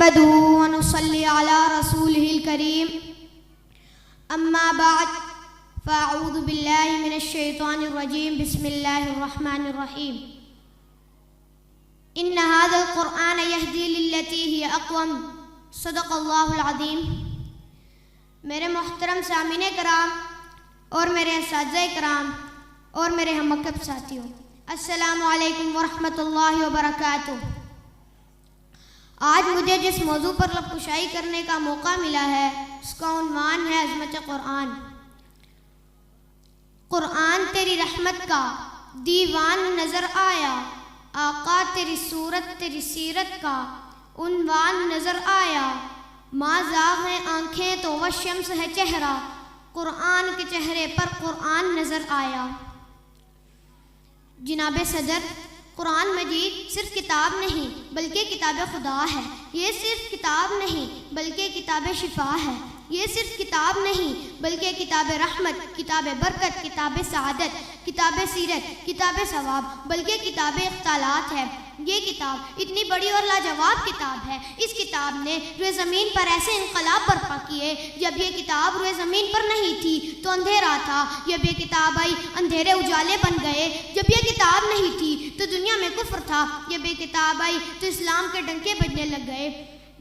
نحمده ونصلي على رسوله الكريم اما بعد فاعوذ بالله من الشيطان الرجيم بسم الله الرحمن الرحيم ان هذا القرآن يهدي للتي هي اقوم صدق اللہ العظیم۔ میرے محترم سامعین کرام اور میرے اساتذہ کرام اور میرے ہم مکتب ساتھیوں، السلام علیکم ورحمۃ اللہ وبرکاتہ۔ آج مجھے جس موضوع پر لب کشائی کرنے کا موقع ملا ہے اس کا عنوان ہے عظمت قرآن۔ قرآن تیری رحمت کا دیوان نظر آیا، آقا تیری صورت تیری سیرت کا عنوان نظر آیا، ماں زاغ ہیں آنکھیں تو وہ شمس ہے چہرہ، قرآن کے چہرے پر قرآن نظر آیا۔ جناب صدر، قرآن مجید صرف کتاب نہیں بلکہ کتاب خدا ہے۔ یہ صرف کتاب نہیں بلکہ کتاب شفا ہے۔ یہ صرف کتاب نہیں بلکہ کتاب رحمت، کتاب برکت، کتاب سعادت، کتاب سیرت، کتاب ثواب، بلکہ کتاب اختالات ہے۔ یہ کتاب اتنی بڑی اور لاجواب کتاب ہے، اس کتاب نے روئے زمین پر ایسے انقلاب برپا کیے۔ جب یہ کتاب روئے زمین پر نہیں تھی تو اندھیرا تھا، جب یہ کتاب آئی اندھیرے اجالے بن گئے۔ جب یہ کتاب نہیں تھی تو دنیا میں کفر تھا، جب یہ کتاب آئی تو اسلام کے ڈنکے بجنے لگ گئے۔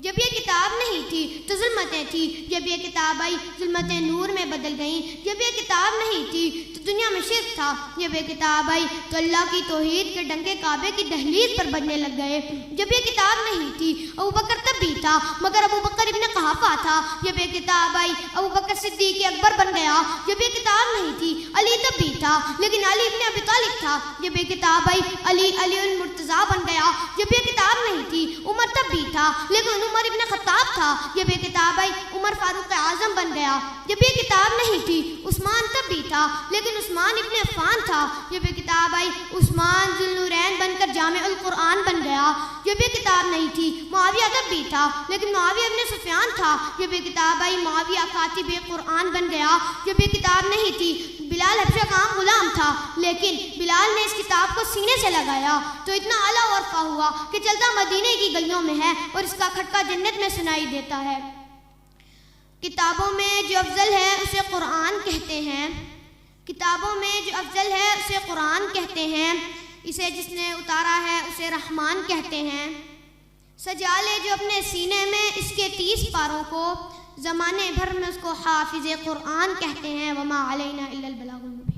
جب یہ کتاب نہیں تھی تو ظلمتیں تھی، جب یہ کتاب آئی ظلمتیں نور میں بدل گئیں۔ جب یہ کتاب نہیں تھی تو دنیا میں شرک تھا، جب یہ کتاب آئی تو اللہ کی توحید کے ڈنکے کعبے کی دہلیز پر بجنے لگ گئے۔ جب یہ کتاب نہیں تھی ابوبکر تب بھی تھا مگر ابوبکر ابن قحافہ تھا، جب یہ کتاب آئی ابوبکر صدیق اکبر بن گیا۔ جب یہ کتاب نہیں تھی علی تب بھی تھا لیکن علی ابن ابی طالب تھا، جب یہ کتاب آئی علی المرتضیٰ بن گیا۔ جب یہ کتاب نہیں تھی عمر تب بھی تھا لیکن عمر ابن خطاب تھا، جب یہ کتاب آئی عمر فاروق اعظم بن گیا۔ جب یہ کتاب نہیں تھی عثمان تب بھی تھا لیکن عثمان ابن عفان تھا، جب یہ کتاب آئی عثمان ذو النورین بن کر جامع القرآن بن گیا۔ جب یہ کتاب نہیں تھی معاویہ تب بھی تھا لیکن معاویہ ابن سفیان تھا، جب یہ کتاب آئی معاویہ کاتب قرآن بن گیا۔ جب یہ کتاب نہیں تھی بلال حبشہ کا عام غلام تھا لیکن بلال نے اس کتاب کو سینے سے لگایا تو اتنا اعلیٰ ورفہ ہوا کہ چلتا مدینے کی گلیوں میں ہے اور اس کا کھٹکا جنت میں سنائی دیتا ہے۔ کتابوں میں جو افضل ہے اسے قرآن کہتے ہیں، کتابوں میں جو افضل ہے اسے قرآن کہتے ہیں، اسے جس نے اتارا ہے اسے رحمان کہتے ہیں۔ سجا لے جو اپنے سینے میں اس کے 30 پاروں کو، زمانے بھر میں اس کو حافظ قرآن کہتے ہیں۔ وما علینا الا البلاغ۔